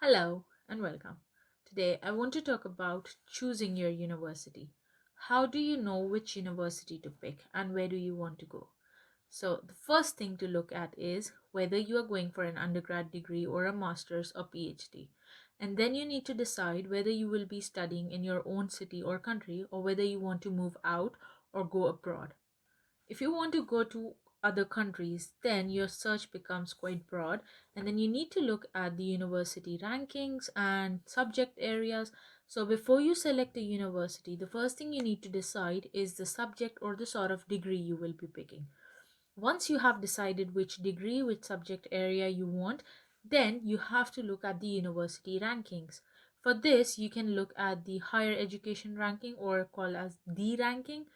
Hello and welcome. Today I want to talk about choosing your university. How do you know which university to pick and where do you want to go? So, the first thing to look at is whether you are going for an undergrad degree or a master's or PhD. And then you need to decide whether you will be studying in your own city or country or whether you want to move out or go abroad. If you want to go to other countries, then your search becomes quite broad, and then you need to look at the university rankings and subject areas. So, before you select a university, the first thing you need to decide is the subject or the sort of degree you will be picking. Once you have decided which degree, which subject area you want, then you have to look at the university rankings. For this, you can look at the higher education ranking, or called as the ranking,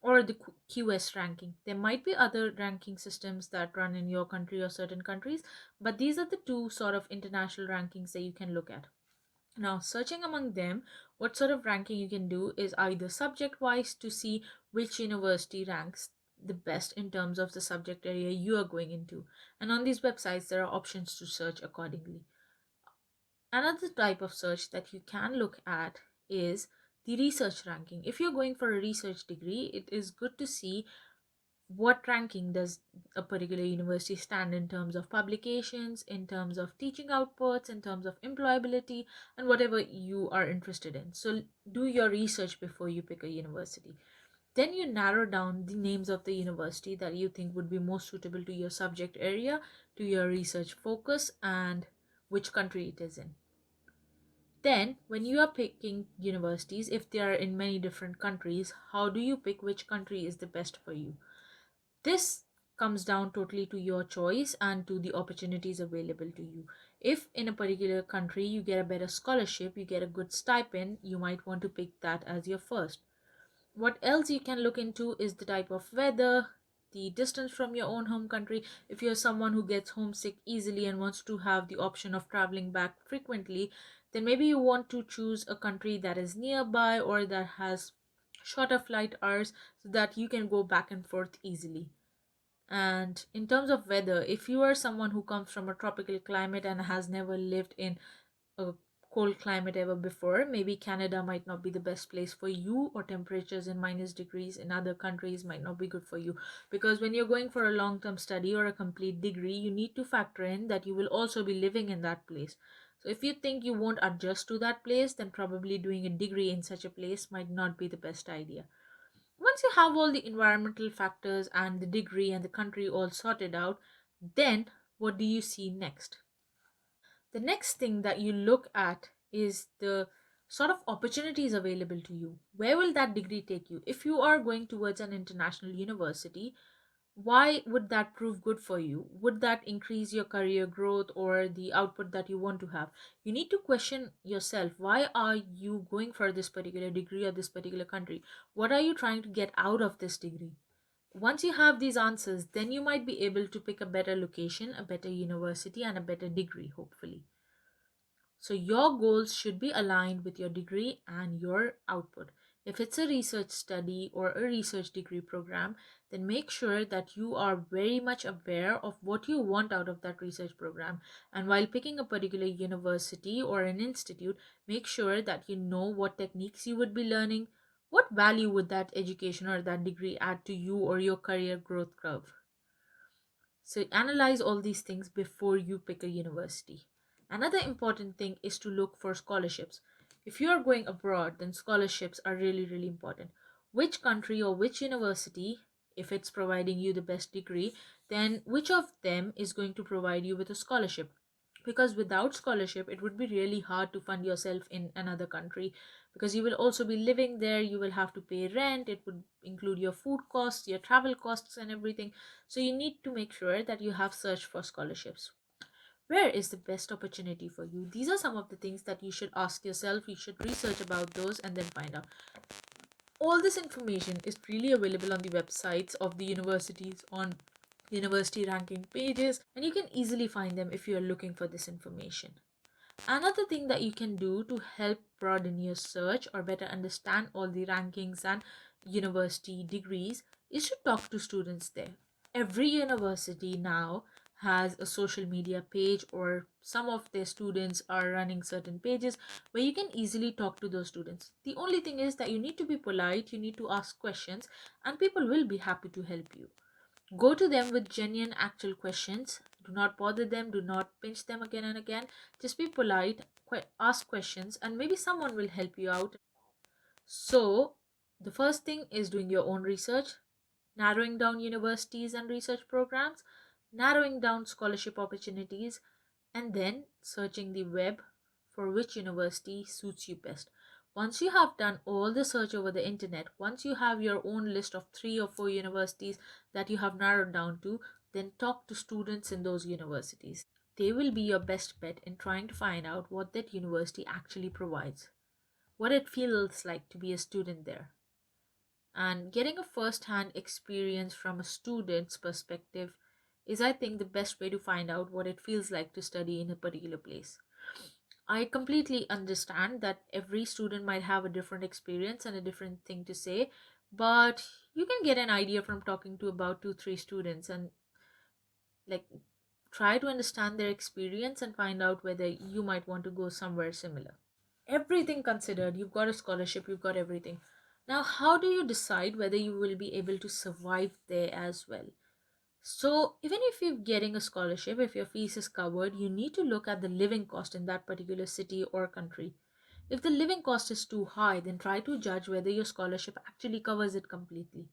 or the QS ranking. There might be other ranking systems that run in your country or certain countries, but these are the two sort of international rankings that you can look at. Now, searching among them, what sort of ranking you can do is either subject wise to see which university ranks the best in terms of the subject area you are going into. And on these websites, there are options to search accordingly. Another type of search that you can look at is the research ranking. If you're going for a research degree, it is good to see what ranking does a particular university stand in terms of publications, in terms of teaching outputs, in terms of employability, and whatever you are interested in. So, do your research before you pick a university. Then you narrow down the names of the university that you think would be most suitable to your subject area, to your research focus, and which country it is in. Then, when you are picking universities, if they are in many different countries, how do you pick which country is the best for you? This comes down totally to your choice and to the opportunities available to you. If in a particular country you get a better scholarship, you get a good stipend, you might want to pick that as your first. What else you can look into is the type of weather, the distance from your own home country. If you're someone who gets homesick easily and wants to have the option of traveling back frequently, then maybe you want to choose a country that is nearby or that has shorter flight hours so that you can go back and forth easily. And in terms of weather, if you are someone who comes from a tropical climate and has never lived in a cold climate ever before, maybe Canada might not be the best place for you, or temperatures in minus degrees in other countries might not be good for you. Because when you're going for a long term study or a complete degree, you need to factor in that you will also be living in that place. So if you think you won't adjust to that place, then probably doing a degree in such a place might not be the best idea. Once you have all the environmental factors and the degree and the country all sorted out, then what do you see next? The next thing that you look at is the sort of opportunities available to you. Where will that degree take you? If you are going towards an international university, why would that prove good for you? Would that increase your career growth or the output that you want to have? You need to question yourself, why are you going for this particular degree or this particular country? What are you trying to get out of this degree? Once you have these answers, then you might be able to pick a better location, a better university, and a better degree, hopefully. So your goals should be aligned with your degree and your output. If it's a research study or a research degree program, then make sure that you are very much aware of what you want out of that research program. And while picking a particular university or an institute, make sure that you know what techniques you would be learning. What value would that education or that degree add to you or your career growth curve? So analyze all these things before you pick a university. Another important thing is to look for scholarships. If you are going abroad, then scholarships are really, really important. Which country or which university, if it's providing you the best degree, then which of them is going to provide you with a scholarship? Because without scholarship, it would be really hard to fund yourself in another country, because you will also be living there, you will have to pay rent, it would include your food costs, your travel costs, and everything. So you need to make sure that you have searched for scholarships. Where is the best opportunity for you? These are some of the things that you should ask yourself. You should research about those and then find out. All this information is freely available on the websites of the universities, on university ranking pages, and you can easily find them if you are looking for this information. Another thing that you can do to help broaden your search or better understand all the rankings and university degrees is to talk to students there. Every university now has a social media page, or some of their students are running certain pages where you can easily talk to those students. The only thing is that you need to be polite, you need to ask questions, and people will be happy to help you. Go to them with genuine, actual questions. Do not bother them, do not pinch them again and again. Just be polite, ask questions, and maybe someone will help you out. So, the first thing is doing your own research, narrowing down universities and research programs, narrowing down scholarship opportunities, and then searching the web for which university suits you best. Once you have done all the search over the internet, once you have your own list of 3 or 4 universities that you have narrowed down to, then talk to students in those universities. They will be your best bet in trying to find out what that university actually provides, what it feels like to be a student there. And getting a first hand experience from a student's perspective is, I think, the best way to find out what it feels like to study in a particular place. I completely understand that every student might have a different experience and a different thing to say, but you can get an idea from talking to about 2, 3 students and like try to understand their experience and find out whether you might want to go somewhere similar. Everything considered, you've got a scholarship, you've got everything. Now, how do you decide whether you will be able to survive there as well? So, even if you're getting a scholarship, if your fees is covered, you need to look at the living cost in that particular city or country. If the living cost is too high, then try to judge whether your scholarship actually covers it completely.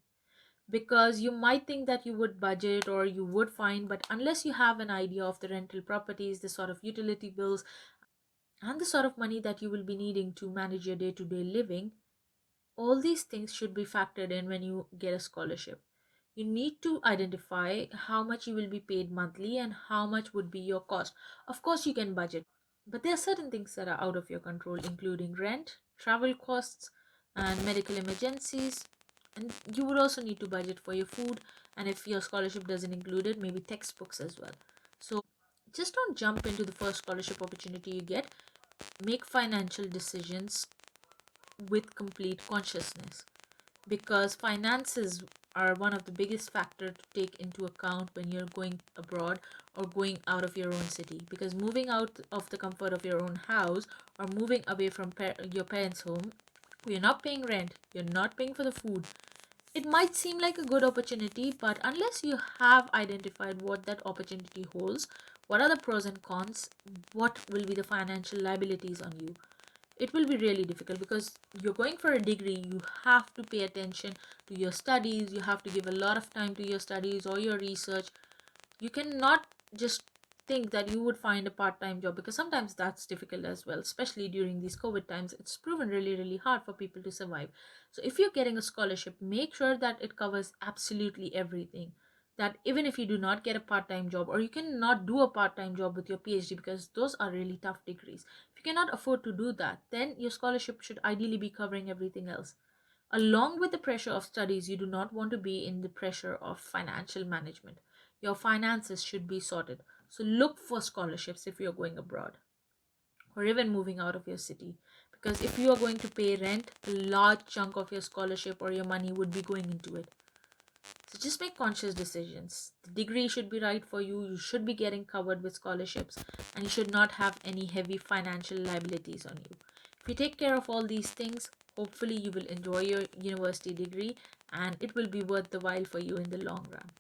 Because you might think that you would budget or you would find, but unless you have an idea of the rental properties, the sort of utility bills, and the sort of money that you will be needing to manage your day to day living, all these things should be factored in when you get a scholarship. You need to identify how much you will be paid monthly and how much would be your cost. Of course, you can budget, but there are certain things that are out of your control, including rent, travel costs, and medical emergencies. And you would also need to budget for your food, and if your scholarship doesn't include it, maybe textbooks as well. So just don't jump into the first scholarship opportunity you get. Make financial decisions with complete consciousness, because finances are one of the biggest factor to take into account when you're going abroad or going out of your own city, because moving out of the comfort of your own house or moving away from your parents home, you're not paying rent, you're not paying for the food. It might seem like a good opportunity, but unless you have identified what that opportunity holds, what are the pros and cons, what will be the financial liabilities on you, it will be really difficult. Because you're going for a degree, you have to pay attention to your studies, you have to give a lot of time to your studies or your research. You cannot just think that you would find a part-time job, because sometimes that's difficult as well, especially during these COVID times. It's proven really hard for people to survive. So if you're getting a scholarship, make sure that it covers absolutely everything, that even if you do not get a part-time job, or you cannot do a part-time job with your PhD, because those are really tough degrees, if you cannot afford to do that, then your scholarship should ideally be covering everything else. Along with the pressure of studies, you do not want to be in the pressure of financial management. Your finances should be sorted. So look for scholarships if you're going abroad or even moving out of your city. Because if you are going to pay rent, a large chunk of your scholarship or your money would be going into it. So just make conscious decisions. The degree should be right for you. You should be getting covered with scholarships, and you should not have any heavy financial liabilities on you. If you take care of all these things, hopefully you will enjoy your university degree and it will be worth the while for you in the long run.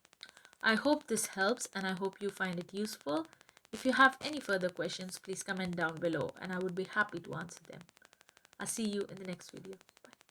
I hope this helps and I hope you find it useful. If you have any further questions, please comment down below and I would be happy to answer them. I'll see you in the next video.